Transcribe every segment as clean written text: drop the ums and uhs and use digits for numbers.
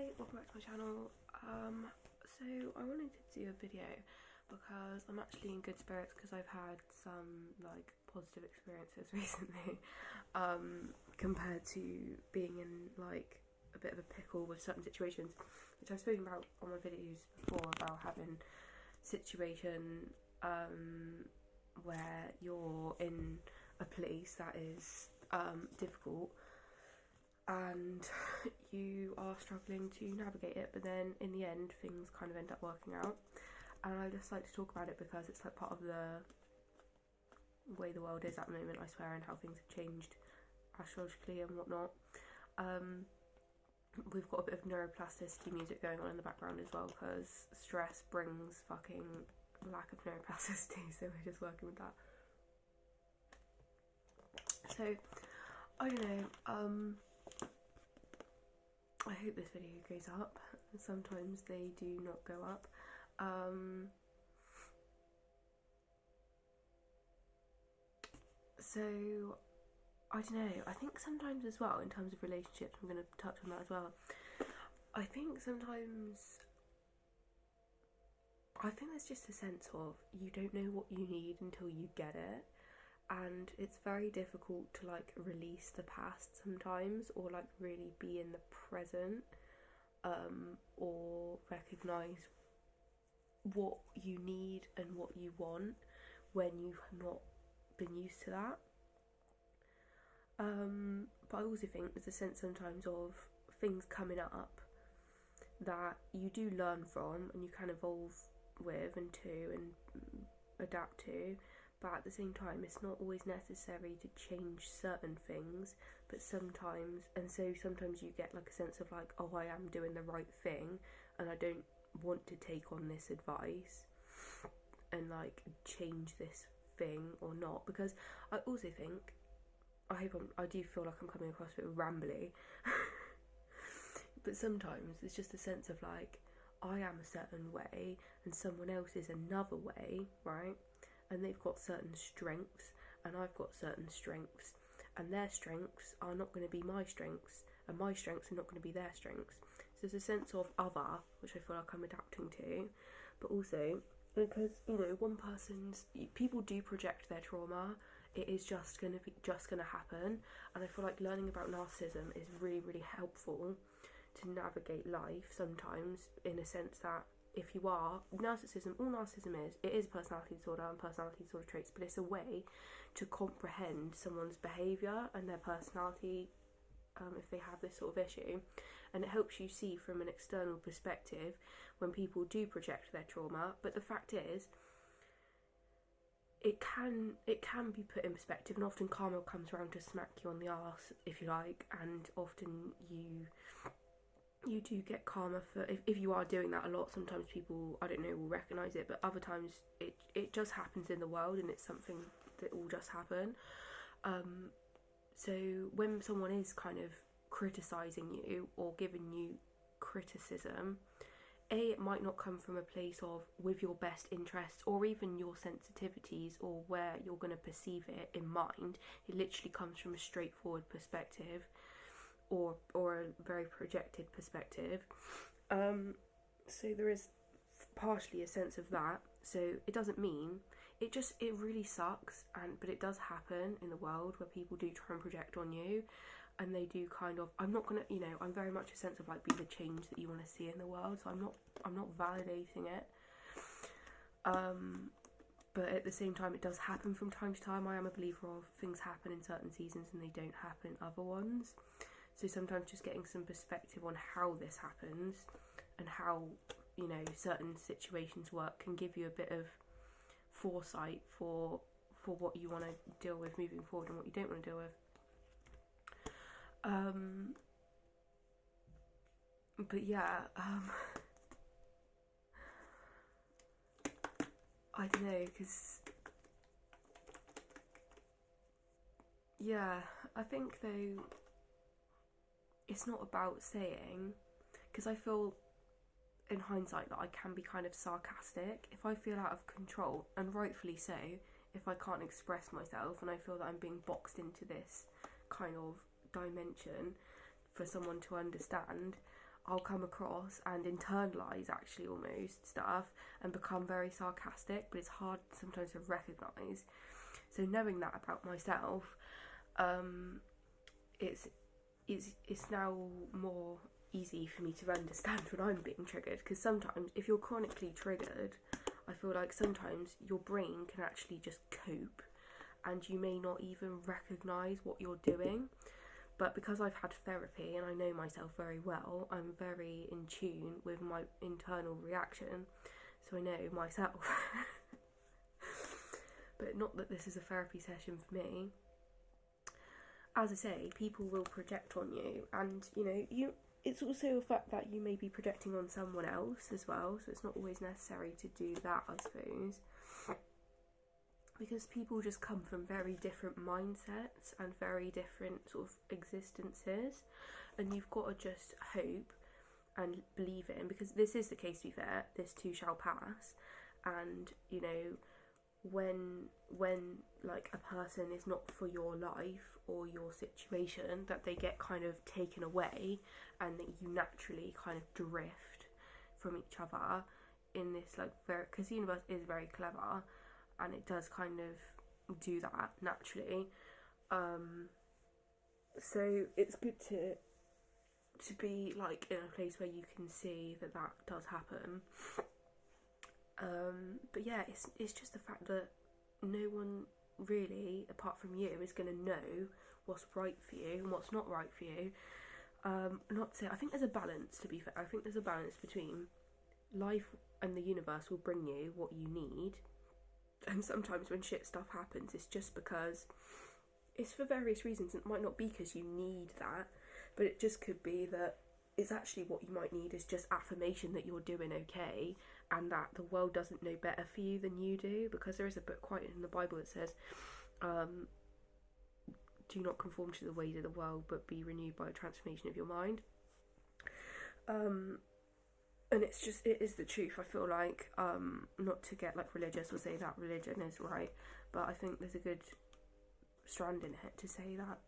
Hi, welcome back to my channel. So I wanted to do a video because I'm actually in good spirits because I've had some like positive experiences recently compared to being in like a bit of a pickle with certain situations, which I've spoken about on my videos before, about having situation where you're in a place that is difficult and you are struggling to navigate it, but then in the end things kind of end up working out. And I just like to talk about it because it's like part of the way the world is at the moment, I swear, and how things have changed astrologically and whatnot. We've got a bit of neuroplasticity music going on in the background as well because stress brings fucking lack of neuroplasticity, so we're just working with that. So I don't know, I hope this video goes up. Sometimes they do not go up. So I don't know, I think sometimes as well in terms of relationships, I'm going to touch on that as well. I think there's just a sense of you don't know what you need until you get it, and it's very difficult to like release the past sometimes, or like really be in the present, or recognize what you need and what you want when you've not been used to that. But I also think there's a sense sometimes of things coming up that you do learn from and you can evolve with and to and adapt to, but at the same time it's not always necessary to change certain things, but sometimes you get like a sense of like, oh, I am doing the right thing and I don't want to take on this advice and like change this thing or not, because I also think, I do feel like I'm coming across a bit rambly but sometimes it's just a sense of like, I am a certain way and someone else is another way, right? And they've got certain strengths and I've got certain strengths, and their strengths are not going to be my strengths and my strengths are not going to be their strengths. So there's a sense of other, which I feel like I'm adapting to, but also because, you know, people do project their trauma. It is just gonna happen, and I feel like learning about narcissism is really, really helpful to navigate life sometimes, in a sense that if you are all narcissism is personality disorder and personality disorder traits, but it's a way to comprehend someone's behaviour and their personality if they have this sort of issue, and it helps you see from an external perspective when people do project their trauma. But the fact is, it can be put in perspective, and often karma comes around to smack you on the arse, if you like, and often you do get karma for if you are doing that a lot. Sometimes people, I don't know, will recognise it, but other times it just happens in the world and it's something that will just happen. So when someone is kind of criticising you or giving you criticism, it might not come from a place of with your best interests or even your sensitivities or where you're going to perceive it in mind. It literally comes from a straightforward perspective or a very projected perspective. So there is partially a sense of that. So it doesn't mean, it really sucks, but it does happen in the world where people do try and project on you, and they do kind of, I'm not gonna, you know, I'm very much a sense of like, be the change that you want to see in the world, so I'm not validating it, but at the same time it does happen from time to time. I am a believer of things happen in certain seasons and they don't happen in other ones, so sometimes just getting some perspective on how this happens and how, you know, certain situations work can give you a bit of foresight for what you want to deal with moving forward and what you don't want to deal with. But yeah, I don't know, because yeah, I think though it's not about saying, because I feel in hindsight that I can be kind of sarcastic if I feel out of control, and rightfully so, if I can't express myself and I feel that I'm being boxed into this kind of dimension for someone to understand. I'll come across and internalize actually almost stuff and become very sarcastic, but it's hard sometimes to recognize. So knowing that about myself, it's now more easy for me to understand when I'm being triggered, because sometimes if you're chronically triggered, I feel like sometimes your brain can actually just cope and you may not even recognise what you're doing. But because I've had therapy and I know myself very well, I'm very in tune with my internal reaction, so I know myself. But not that this is a therapy session for me. As I say, people will project on you, and it's also a fact that you may be projecting on someone else as well, so it's not always necessary to do that, I suppose. Because people just come from very different mindsets and very different sort of existences, and you've got to just hope and believe in, because this is the case, to be fair, this too shall pass. And when like a person is not for your life or your situation, that they get kind of taken away and that you naturally kind of drift from each other in this like very, because the universe is very clever and it does kind of do that naturally. So it's good to be like in a place where you can see that does happen. But yeah, it's just the fact that no one really, apart from you, is going to know what's right for you and what's not right for you. Not to say, I think there's a balance, to be fair. I think there's a balance between life and the universe will bring you what you need, and sometimes when shit stuff happens, it's just because it's for various reasons. It might not be because you need that, but it just could be that it's actually what you might need is just affirmation that you're doing okay, and that the world doesn't know better for you than you do. Because there is a book quite in the Bible that says, do not conform to the ways of the world, but be renewed by a transformation of your mind. And it is the truth. I feel like, not to get like religious or say that religion is right, but I think there's a good strand in it to say that.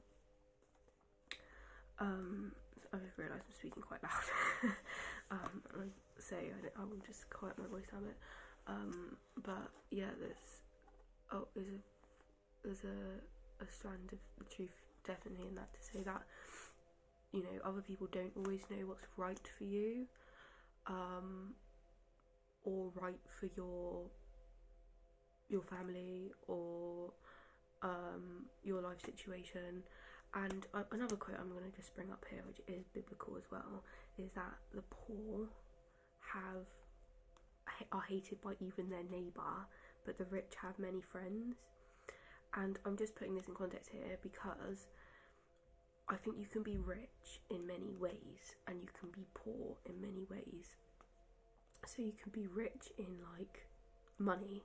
I've realised I'm speaking quite loud. So I will just quiet my voice down a bit. But yeah, there's a strand of the truth definitely in that, to say that other people don't always know what's right for you, or right for your family or your life situation. And another quote I'm going to just bring up here, which is biblical as well, is that the poor are hated by even their neighbour, but the rich have many friends. And I'm just putting this in context here because I think you can be rich in many ways and you can be poor in many ways. So you can be rich in like money,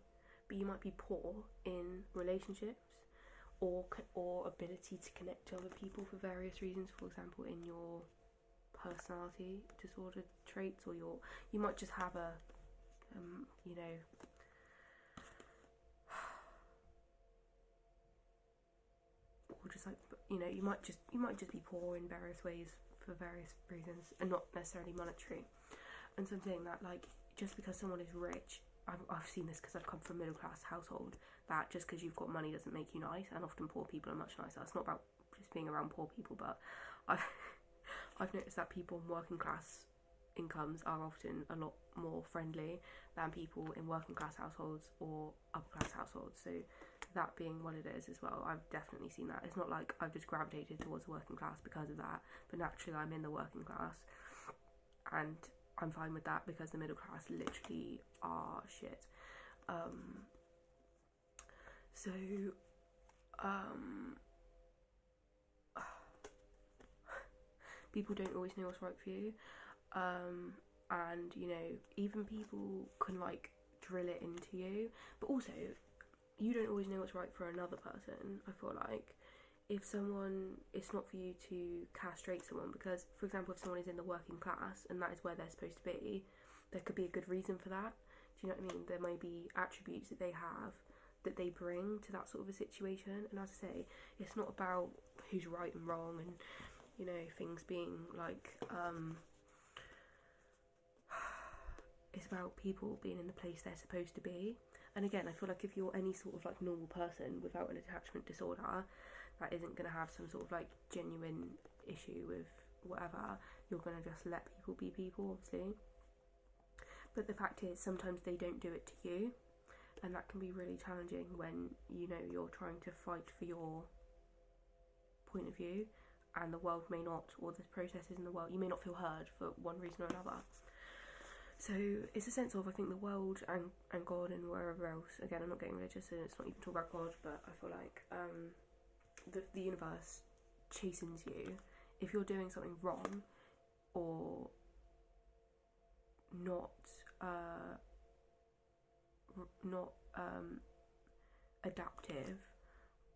but you might be poor in relationships or ability to connect to other people for various reasons. For example, in your personality disorder traits, or you might just have a or just like you might just be poor in various ways for various reasons and not necessarily monetary. And so I'm saying that, like, just because someone is rich, I've seen this because I've come from a middle class household, that just because you've got money doesn't make you nice, and often poor people are much nicer. It's not about just being around poor people, but I've noticed that people in working class incomes are often a lot more friendly than people in working class households or upper class households. So that being what it is as well, I've definitely seen that. It's not like I've just gravitated towards working class because of that, but naturally I'm in the working class and I'm fine with that because the middle class literally are shit. People don't always know what's right for you, and even people can like drill it into you, but also you don't always know what's right for another person. I feel like it's not for you to castrate someone, because for example, if someone is in the working class and that is where they're supposed to be, there could be a good reason for that. Do you know what I mean? There may be attributes that they have that they bring to that sort of a situation. And as I say, it's not about who's right and wrong and things being like it's about people being in the place they're supposed to be. And again, I feel like if you're any sort of like normal person without an attachment disorder that isn't going to have some sort of like genuine issue with whatever, you're going to just let people be people, obviously. But the fact is, sometimes they don't do it to you, and that can be really challenging when, you know, you're trying to fight for your point of view and the world may not, or the processes in the world, you may not feel heard for one reason or another. So it's a sense of, I think, the world and God and wherever else, again, I'm not getting religious and it's not even talking about God, but I feel like the universe chastens you if you're doing something wrong or not adaptive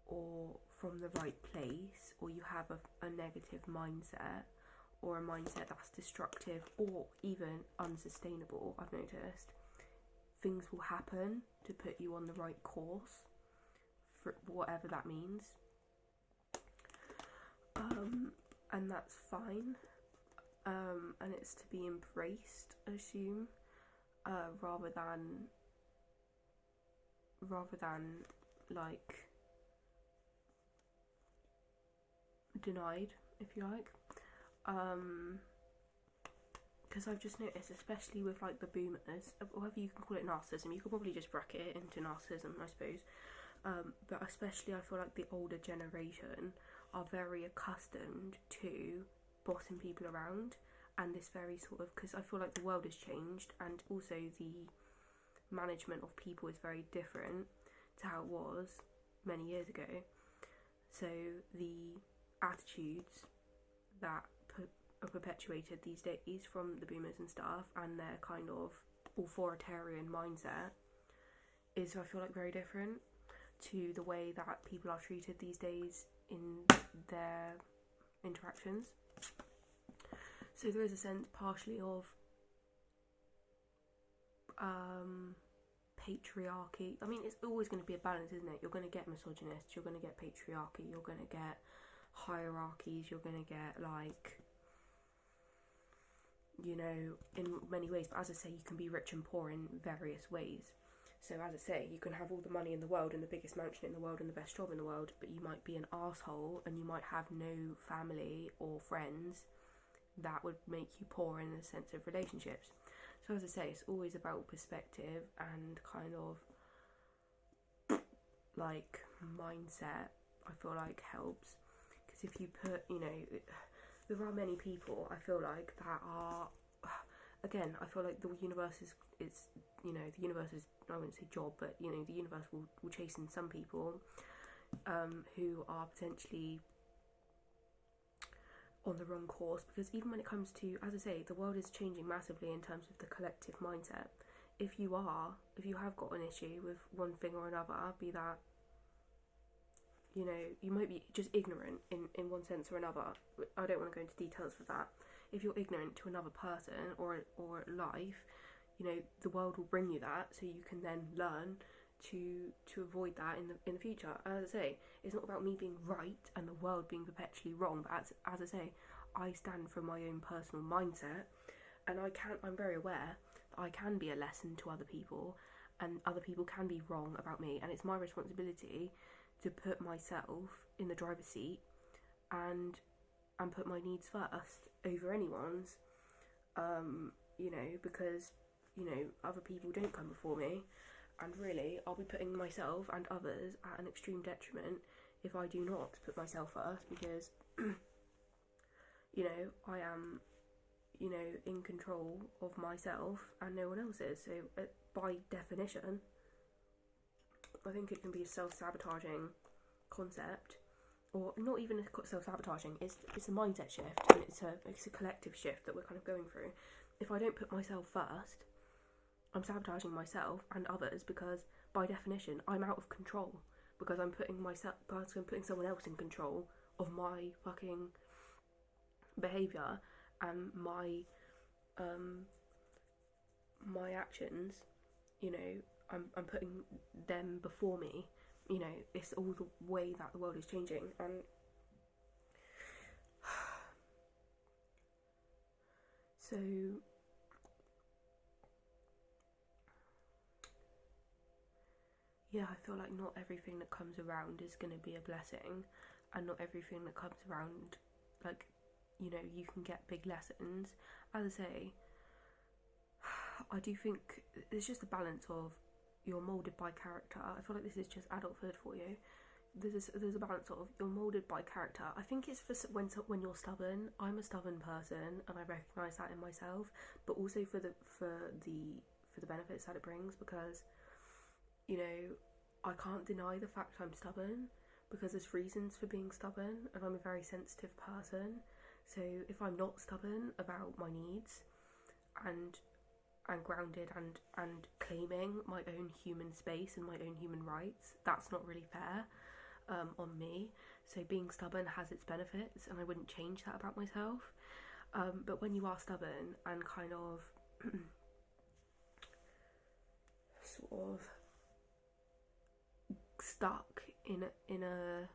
or from the right place, or you have a negative mindset or a mindset that's destructive or even unsustainable, I've noticed, things will happen to put you on the right course, for whatever that means. And that's fine. And it's to be embraced, I assume, rather than like denied, if you like. Because I've just noticed, especially with like the boomers, whatever you can call it, narcissism, you could probably just bracket it into narcissism, I suppose. But especially I feel like the older generation are very accustomed to bossing people around, and this very sort of, because I feel like the world has changed and also the management of people is very different to how it was many years ago. So the attitudes that are perpetuated these days from the boomers and stuff, and their kind of authoritarian mindset is, I feel like, very different to the way that people are treated these days in their interactions. So there is a sense partially of patriarchy. I mean, it's always going to be a balance, isn't it? You're going to get misogynists, you're going to get patriarchy, you're going to get hierarchies, you're going to get, like, you know, in many ways. But as I say, you can be rich and poor in various ways. So as I say, you can have all the money in the world and the biggest mansion in the world and the best job in the world, but you might be an arsehole and you might have no family or friends that would make you poor in the sense of relationships. So as I say, it's always about perspective and kind of like mindset, I feel like, helps. Because if you put, you know, there are many people, I feel like, that are, again, I feel like the universe is you know, the universe is, I wouldn't say job, but, you know, the universe will chasten some people who are potentially on the wrong course. Because even when it comes to, as I say, the world is changing massively in terms of the collective mindset. If you have got an issue with one thing or another, be that, you know, you might be just ignorant in one sense or another. I don't want to go into details with that. If you're ignorant to another person or life, you know, the world will bring you that, so you can then learn to avoid that in the future. As I say, it's not about me being right and the world being perpetually wrong, but as I say, I stand for my own personal mindset, and I'm very aware that I can be a lesson to other people, and other people can be wrong about me, and it's my responsibility to put myself in the driver's seat and put my needs first over anyone's, you know, because, you know, other people don't come before me, and really I'll be putting myself and others at an extreme detriment if I do not put myself first, because you know, I am, you know, in control of myself and no one else is. So by definition, I think it can be a self-sabotaging concept, or not even self-sabotaging. It's a mindset shift, and it's a collective shift that we're kind of going through. If I don't put myself first, I'm sabotaging myself and others, because by definition I'm out of control, because I'm putting someone else in control of my fucking behaviour and my actions. You know, I'm putting them before me. You know, it's all the way that the world is changing, and so yeah, I feel like not everything that comes around is going to be a blessing, and not everything that comes around, like, you know, you can get big lessons. As I say, I do think it's just a balance of you're moulded by character. I feel like this is just adulthood for you. There's a balance of you're moulded by character. I think it's for when you're stubborn. I'm a stubborn person, and I recognise that in myself, but also for the benefits that it brings, because, you know, I can't deny the fact I'm stubborn, because there's reasons for being stubborn, and I'm a very sensitive person. So if I'm not stubborn about my needs and grounded and claiming my own human space and my own human rights, that's not really fair on me. So being stubborn has its benefits, and I wouldn't change that about myself. But when you are stubborn and kind of sort of stuck in a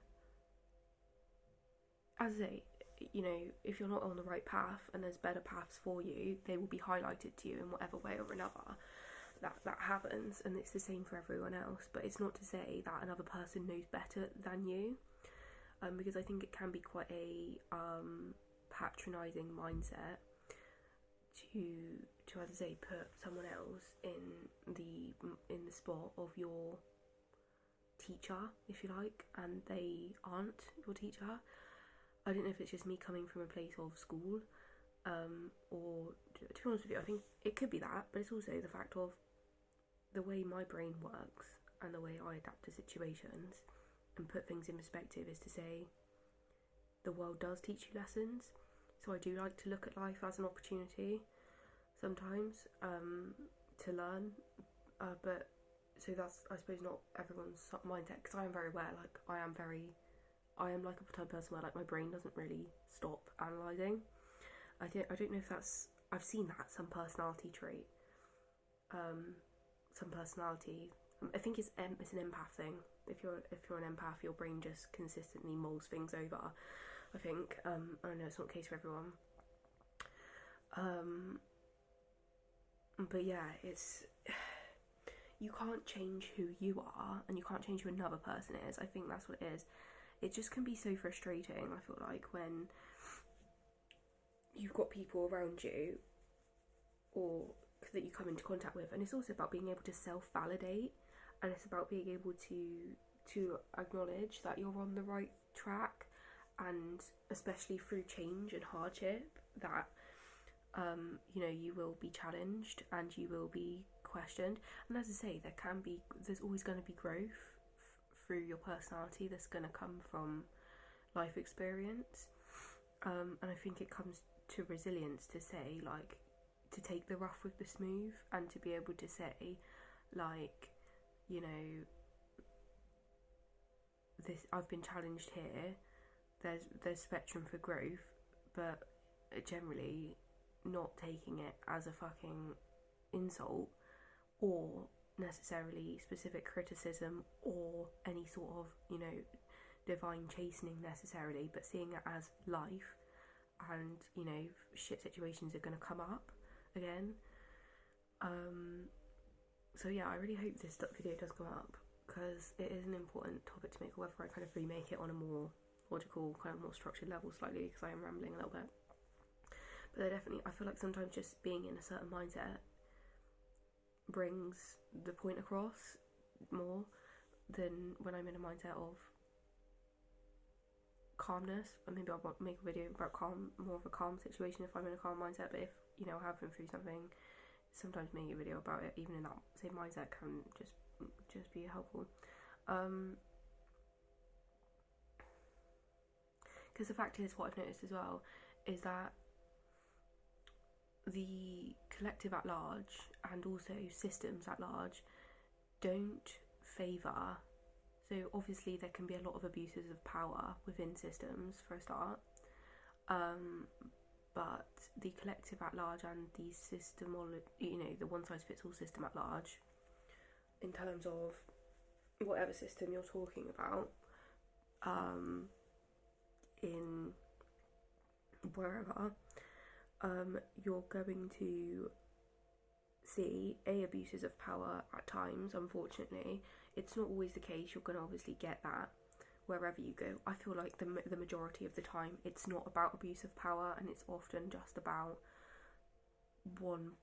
as I say, you know, if you're not on the right path and there's better paths for you, they will be highlighted to you in whatever way or another. That happens, and it's the same for everyone else. But it's not to say that another person knows better than you, because I think it can be quite a patronising mindset to as I say, put someone else in the spot of your teacher, if you like, and they aren't your teacher. I don't know if it's just me coming from a place of school, or to be honest with you, I think it could be that, but it's also the fact of the way my brain works and the way I adapt to situations and put things in perspective is to say the world does teach you lessons. So I do like to look at life as an opportunity sometimes to learn, but so that's, I suppose, not everyone's mindset, because I am very aware, like I am like a type of person where like my brain doesn't really stop analysing. I don't know if that's, I've seen that some personality trait, I think it's an empath thing. If you're an empath, your brain just consistently mulls things over, I think. I know it's not the case for everyone, but yeah, it's, you can't change who you are, and you can't change who another person is. I think that's what it is. It just can be so frustrating, I feel like, when you've got people around you or that you come into contact with, and it's also about being able to self-validate, and it's about being able to acknowledge that you're on the right track, and especially through change and hardship, that you know, you will be challenged and you will be questioned. And as I say, there's always going to be growth through your personality that's going to come from life experience, and I think it comes to resilience to say, like, to take the rough with the smooth, and to be able to say, like, you know, this, I've been challenged here, there's spectrum for growth, but generally not taking it as a fucking insult or necessarily specific criticism or any sort of, you know, divine chastening necessarily, but seeing it as life, and, you know, shit situations are going to come up again. So yeah, I really hope this video does come up, because it is an important topic to make, whether I kind of remake it on a more logical, kind of more structured level slightly, because I am rambling a little bit. But I feel like sometimes just being in a certain mindset brings the point across more than when I'm in a mindset of calmness. And maybe I'll make a video about more of a calm situation if I'm in a calm mindset. But if, you know, I have been through something, sometimes making a video about it, even in that same mindset, can just be helpful. Because the fact is, what I've noticed as well is that the collective at large, and also systems at large, don't favour, so obviously there can be a lot of abuses of power within systems for a start, but the collective at large and the you know, the one-size-fits-all system at large, in terms of whatever system you're talking about, in wherever, you're going to see abuses of power at times. Unfortunately, it's not always the case. You're going to obviously get that wherever you go. I feel like the majority of the time it's not about abuse of power, and it's often just about one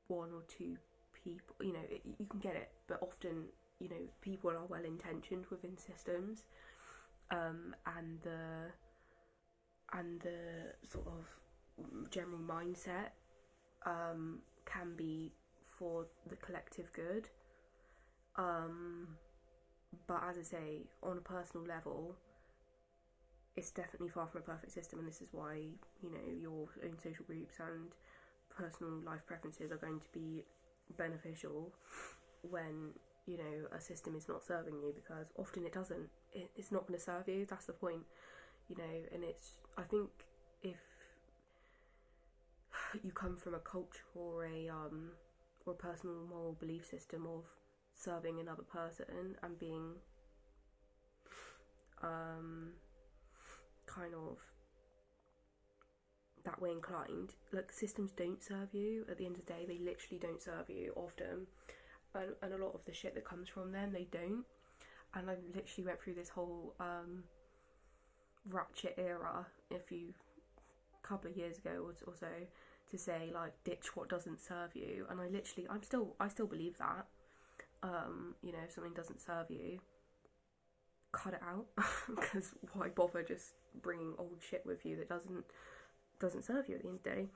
or two people. You know, you can get it, but often, you know, people are well intentioned within systems, and the sort of general mindset can be for the collective good. But as I say, on a personal level, it's definitely far from a perfect system, and this is why, you know, your own social groups and personal life preferences are going to be beneficial when, you know, a system is not serving you, because often it doesn't. It's not going to serve you. That's the point, you know. And I think if you come from a culture or a personal moral belief system of serving another person and being kind of that way inclined, like, systems don't serve you at the end of the day. They literally don't serve you often, and a lot of the shit that comes from them, they don't. And I literally went through this whole ratchet era a couple of years ago or so, to say, like, ditch what doesn't serve you. And I still believe that. You know, if something doesn't serve you, cut it out, because why bother just bringing old shit with you that doesn't serve you at the end of the day.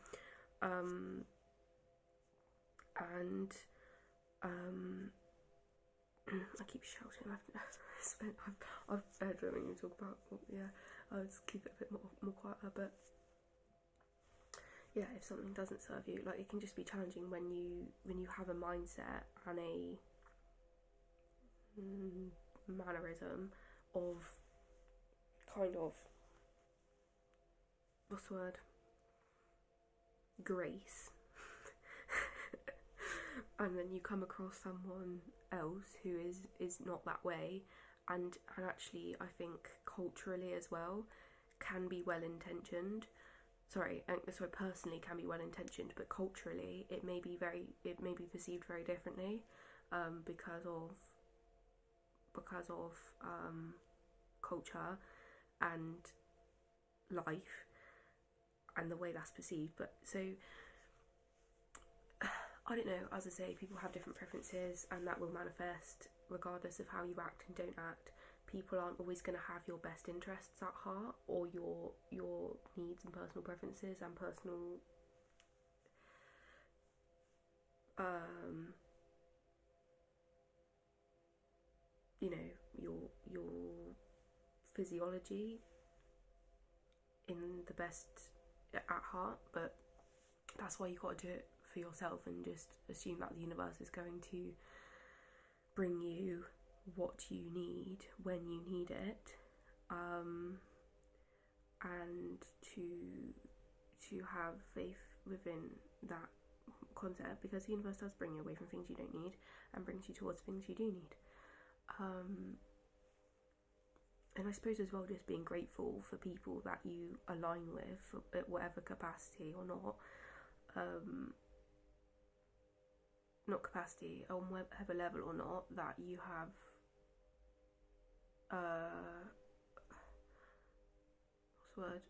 I keep shouting. I've heard something to talk about. Yeah, I'll just keep it a bit more quieter. But yeah, if something doesn't serve you, like, it can just be challenging when you have a mindset and a mannerism of kind of, what's the word, grace, and then you come across someone else who is not that way, and actually I think culturally as well can be well intentioned. Personally can be well intentioned, but culturally it may be perceived very differently, because of culture and life and the way that's perceived. But so, I don't know, as I say, people have different preferences, and that will manifest regardless of how you act and don't act. People aren't always going to have your best interests at heart, or your needs and personal preferences and personal you know, your physiology in the best at heart. But that's why you got to do it for yourself, and just assume that the universe is going to bring you what you need when you need it, and to have faith within that concept, because the universe does bring you away from things you don't need and brings you towards things you do need. And I suppose as well, just being grateful for people that you align with at whatever capacity or not, not capacity, on whatever level or not, that you have what's the word,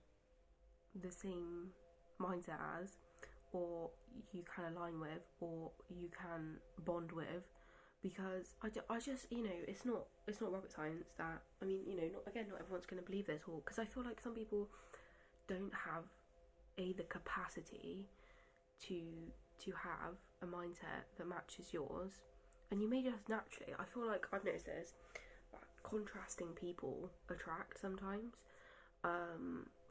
the same mindset as, or you can align with, or you can bond with. Because I just, you know, it's not rocket science that, I mean, you know, not everyone's going to believe this, or, because I feel like some people don't have the capacity to have a mindset that matches yours, and you may just naturally, I feel like I've noticed this, that contrasting people attract sometimes,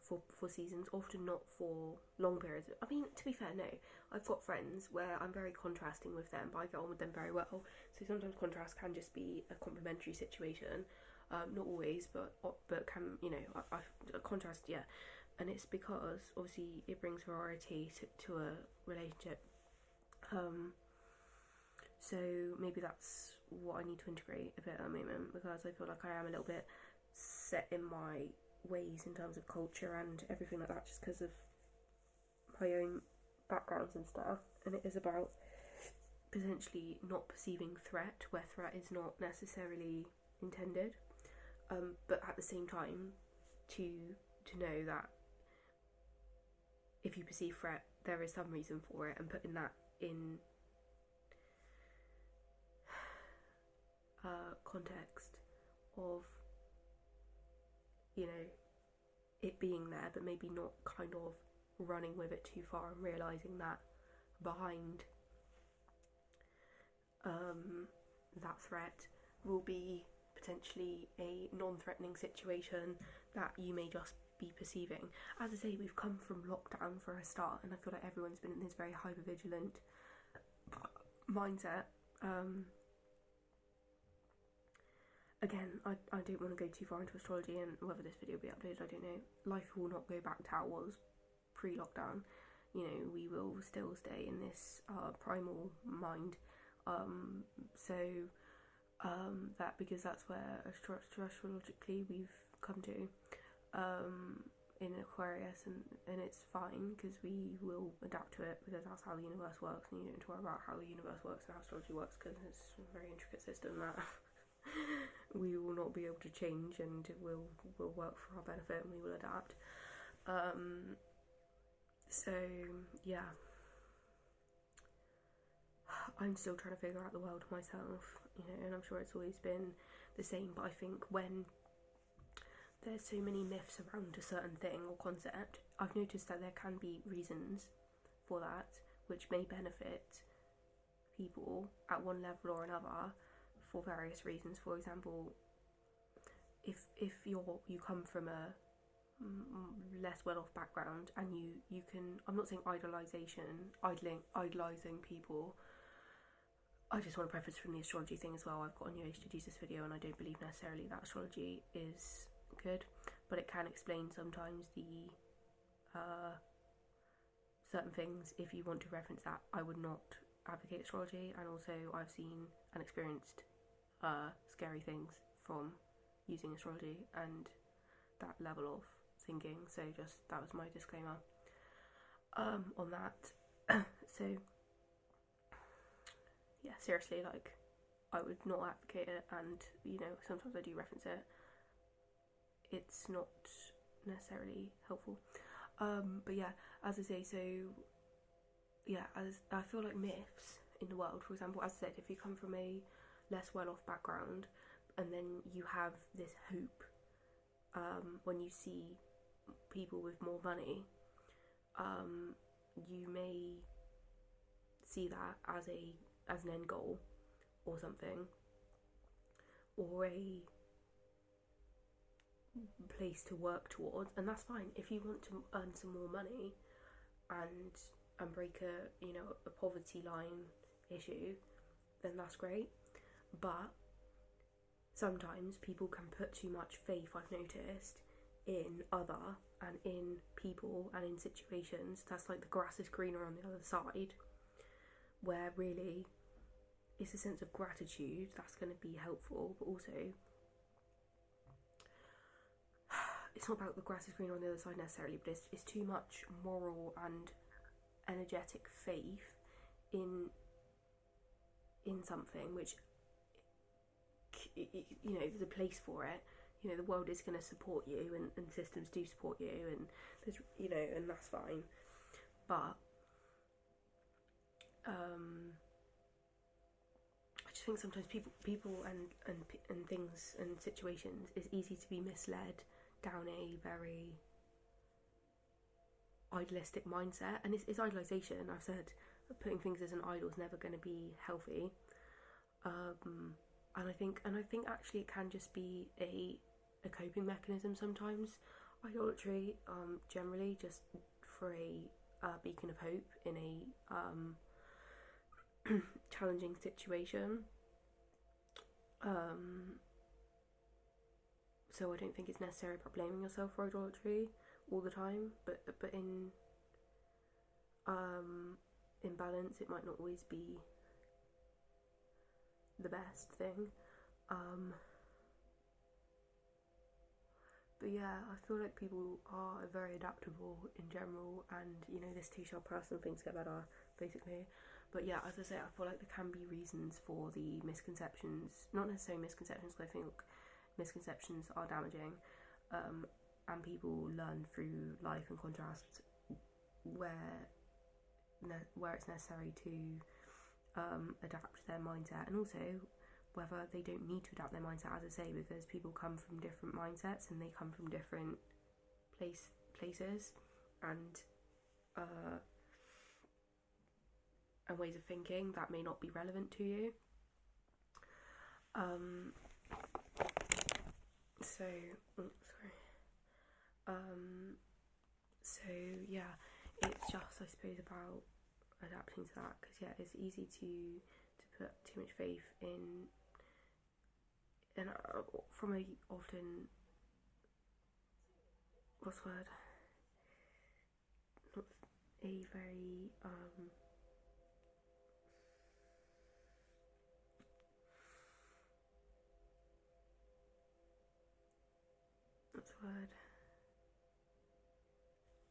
for seasons, often not for long periods. I mean, to be fair, no, I've got friends where I'm very contrasting with them, but I get on with them very well. So sometimes contrast can just be a complementary situation, not always, but can, you know, a contrast, yeah. And it's because obviously it brings variety to a relationship. So maybe that's what I need to integrate a bit at the moment, because I feel like I am a little bit set in my ways in terms of culture and everything like that, just because of my own backgrounds and stuff. And it is about potentially not perceiving threat where threat is not necessarily intended, but at the same time to know that if you perceive threat, there is some reason for it, and putting that in context of, you know, it being there, but maybe not kind of running with it too far, and realising that behind that threat will be potentially a non-threatening situation that you may just be perceiving. As I say, we've come from lockdown for a start, and I feel like everyone's been in this very hyper-vigilant mindset. Again, I don't want to go too far into astrology, and whether this video will be uploaded, I don't know. Life will not go back to how it was pre-lockdown. You know, we will still stay in this primal mind. That, because that's where astrologically we've come to in Aquarius, and it's fine because we will adapt to it, because that's how the universe works, and you don't need to worry about how the universe works and how astrology works, because it's a very intricate system that we will not be able to change, and it will work for our benefit, and we will adapt. So yeah, I'm still trying to figure out the world myself, you know, and I'm sure it's always been the same, but I think when there's so many myths around a certain thing or concept, I've noticed that there can be reasons for that which may benefit people at one level or another for various reasons. For example, if you come from a less well-off background, and you can, I'm not saying idolising people. I just want to preface from the astrology thing as well, I've got a new age to use this video, and I don't believe necessarily that astrology is good, but it can explain sometimes the certain things. If you want to reference that, I would not advocate astrology, and also I've seen and experienced scary things from using astrology and that level of thinking, so just that was my disclaimer on that. So yeah, seriously, like, I would not advocate it, and you know, sometimes I do reference it. It's not necessarily helpful, but yeah, as I say, so yeah, as I feel like myths in the world, for example, as I said, if you come from a less well-off background, and then you have this hope when you see people with more money, you may see that as an end goal or something, or a place to work towards, and that's fine. If you want to earn some more money and break a poverty line issue, then that's great. But sometimes people can put too much faith, I've noticed, in other and in people and in situations. That's like the grass is greener on the other side, where really it's a sense of gratitude that's going to be helpful, but also it's not about the grass is greener on the other side necessarily, but it's too much moral and energetic faith in something which, you know, there's a place for it. You know, the world is going to support you, and systems do support you, and there's, you know, and that's fine. But I just think sometimes people and things and situations, it's easy to be misled down a very idealistic mindset, and it's idealisation. I've said putting things as an idol is never going to be healthy, and I think actually it can just be a coping mechanism sometimes. Idolatry, generally, just for a beacon of hope in a challenging situation. So I don't think it's necessary about blaming yourself for idolatry all the time, but in balance, it might not always be the best thing. But yeah, I feel like people are very adaptable in general, and you know, this too shall pass and things get better, basically. But yeah, as I say, I feel like there can be reasons for the misconceptions, not necessarily misconceptions, because I think misconceptions are damaging, and people learn through life in contrast where it's necessary to adapt their mindset, and also whether they don't need to adapt their mindset, as I say, because people come from different mindsets and they come from different places and ways of thinking that may not be relevant to you. So yeah, it's just, I suppose, about adapting to that, because yeah, it's easy to put too much faith in, and from a often, what's the word, not a very what's the word,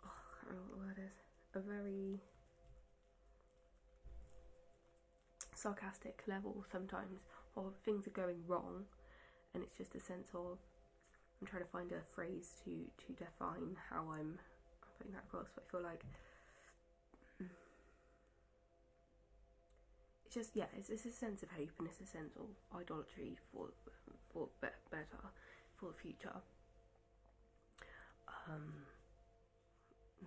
oh, I can't remember what the word is, a very sarcastic level sometimes of things are going wrong, and it's just a sense of, I'm trying to find a phrase to define how I'm putting that across, but I feel like it's just, yeah, it's a sense of hope, and it's a sense of idolatry for better, for the future.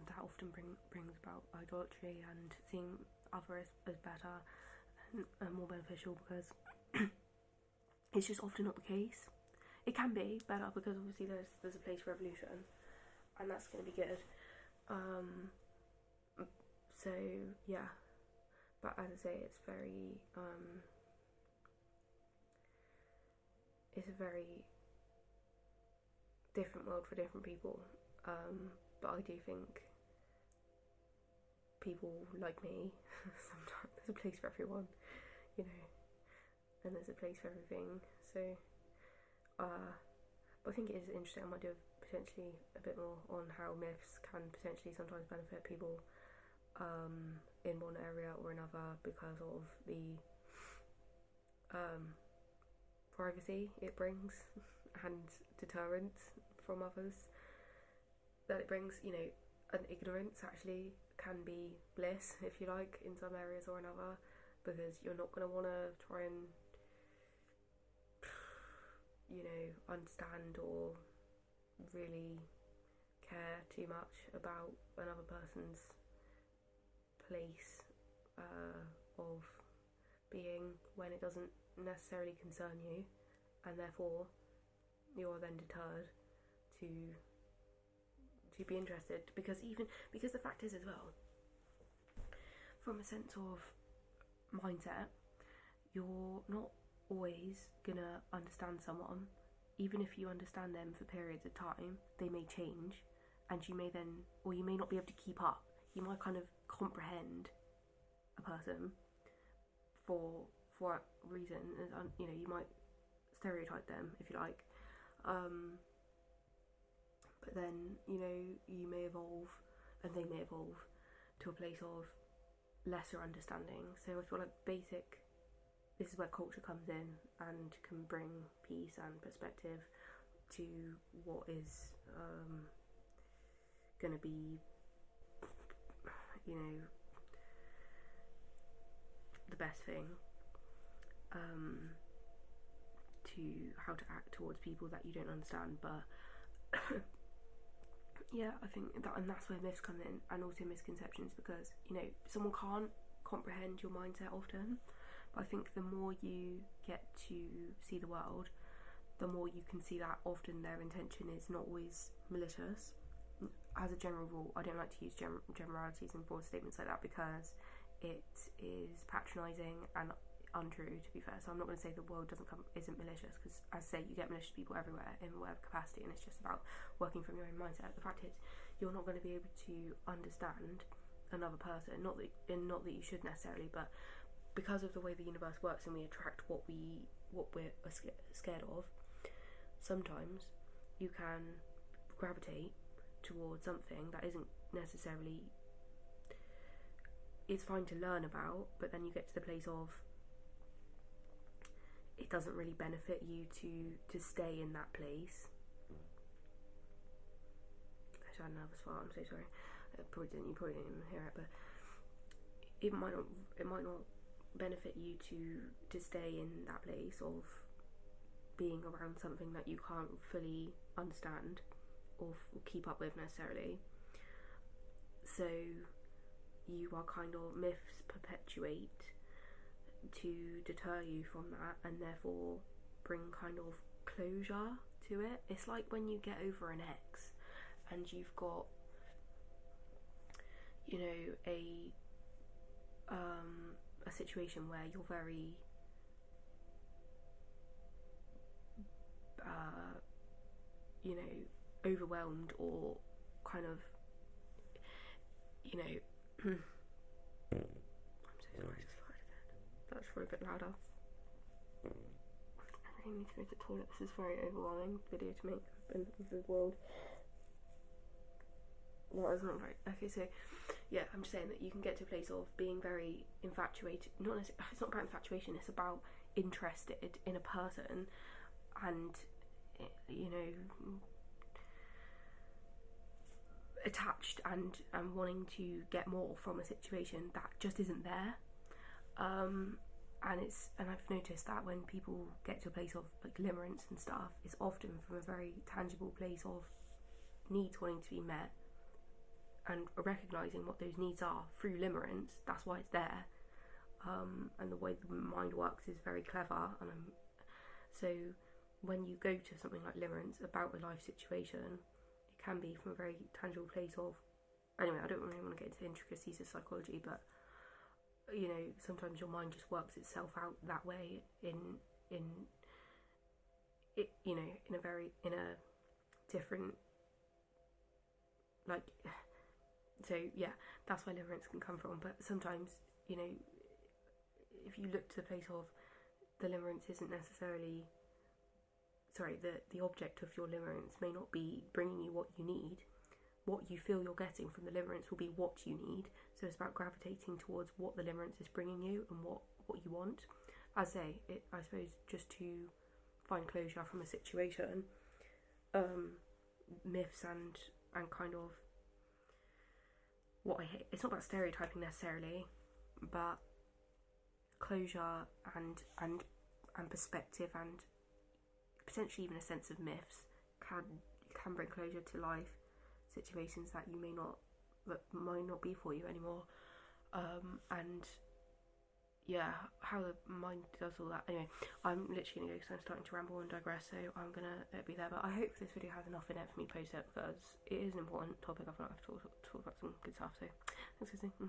That often brings about idolatry and seeing others as better and more beneficial, because it's just often not the case. It can be better because obviously there's a place for evolution, and that's going to be good. So yeah, but as I say, it's a very different world for different people. But I do think people like me, sometimes there's a place for everyone, you know, and there's a place for everything. So but I think it is interesting. I might do potentially a bit more on how myths can potentially sometimes benefit people in one area or another, because of the privacy it brings and deterrence from others that it brings. You know, and ignorance actually can be bliss, if you like, in some areas or another, because you're not going to want to try and, you know, understand or really care too much about another person's place of being when it doesn't necessarily concern you, and therefore you are then deterred to be interested, because the fact is as well, from a sense of mindset, you're not always gonna understand someone. Even if you understand them for periods of time, they may change, and you may not be able to keep up. You might kind of comprehend a person for a reason, and you know, you might stereotype them, if you like, but then, you know, you may evolve and they may evolve to a place of lesser understanding. So I feel like this is where culture comes in and can bring peace and perspective to what is going to be, you know, the best thing, to how to act towards people that you don't understand. But yeah, I think that's where myths come in, and also misconceptions, because, you know, someone can't comprehend your mindset often, but I think the more you get to see the world, the more you can see that often their intention is not always malicious. As a general rule, I don't like to use generalities and broad statements like that, because it is patronising and untrue, to be fair. So I'm not going to say the world isn't malicious, because as I say, you get malicious people everywhere in whatever capacity, and it's just about working from your own mindset. The fact is, you're not going to be able to understand another person, not that you should necessarily, but because of the way the universe works and we attract what we're scared of, sometimes you can gravitate towards something that isn't necessarily it's fine to learn about, but then you get to the place of it doesn't really benefit you to stay in that place. I just had another spot, I'm so sorry. You probably didn't even hear it, but it might not benefit you to stay in that place of being around something that you can't fully understand or keep up with necessarily. So you are kind of, myths perpetuate to deter you from that, and therefore bring kind of closure to it. It's like when you get over an ex and you've got, you know, a situation where you're very you know, overwhelmed or kind of, you know, I'm so sorry, I just farted again. That's probably a bit louder. I really need to go to the toilet. This is a very overwhelming video to make. I've been with the world. Well, it's not very. Okay, so yeah, I'm just saying that you can get to a place of being very infatuated. It's not about infatuation. It's about interested in a person, and, you know, attached and wanting to get more from a situation that just isn't there. And I've noticed that when people get to a place of like limerence and stuff, it's often from a very tangible place of needs wanting to be met and recognising what those needs are through limerence. That's why it's there. And the way the mind works is very clever. So when you go to something like limerence about a life situation, it can be from a very tangible place of, anyway, I don't really want to get into the intricacies of psychology, but, you know, sometimes your mind just works itself out that way in it, you know, in a different, like, so yeah, that's where limerence can come from. But sometimes, you know, if you look to the place of the limerence isn't necessarily, sorry, the object of your limerence may not be bringing you what you need. What you feel you're getting from the limerence will be what you need. So it's about gravitating towards what the limerence is bringing you and what you want. As I suppose, just to find closure from a situation, myths and kind of what I hate. It's not about stereotyping necessarily, but closure and perspective and potentially even a sense of myths can bring closure to life situations that might not be for you anymore. And yeah, how the mind does all that. Anyway, I'm literally gonna go because I'm starting to ramble and digress, so I'm gonna be there. But I hope this video has enough in it for me to post it, because it is an important topic. I feel like I've talked about some good stuff. So thanks for listening.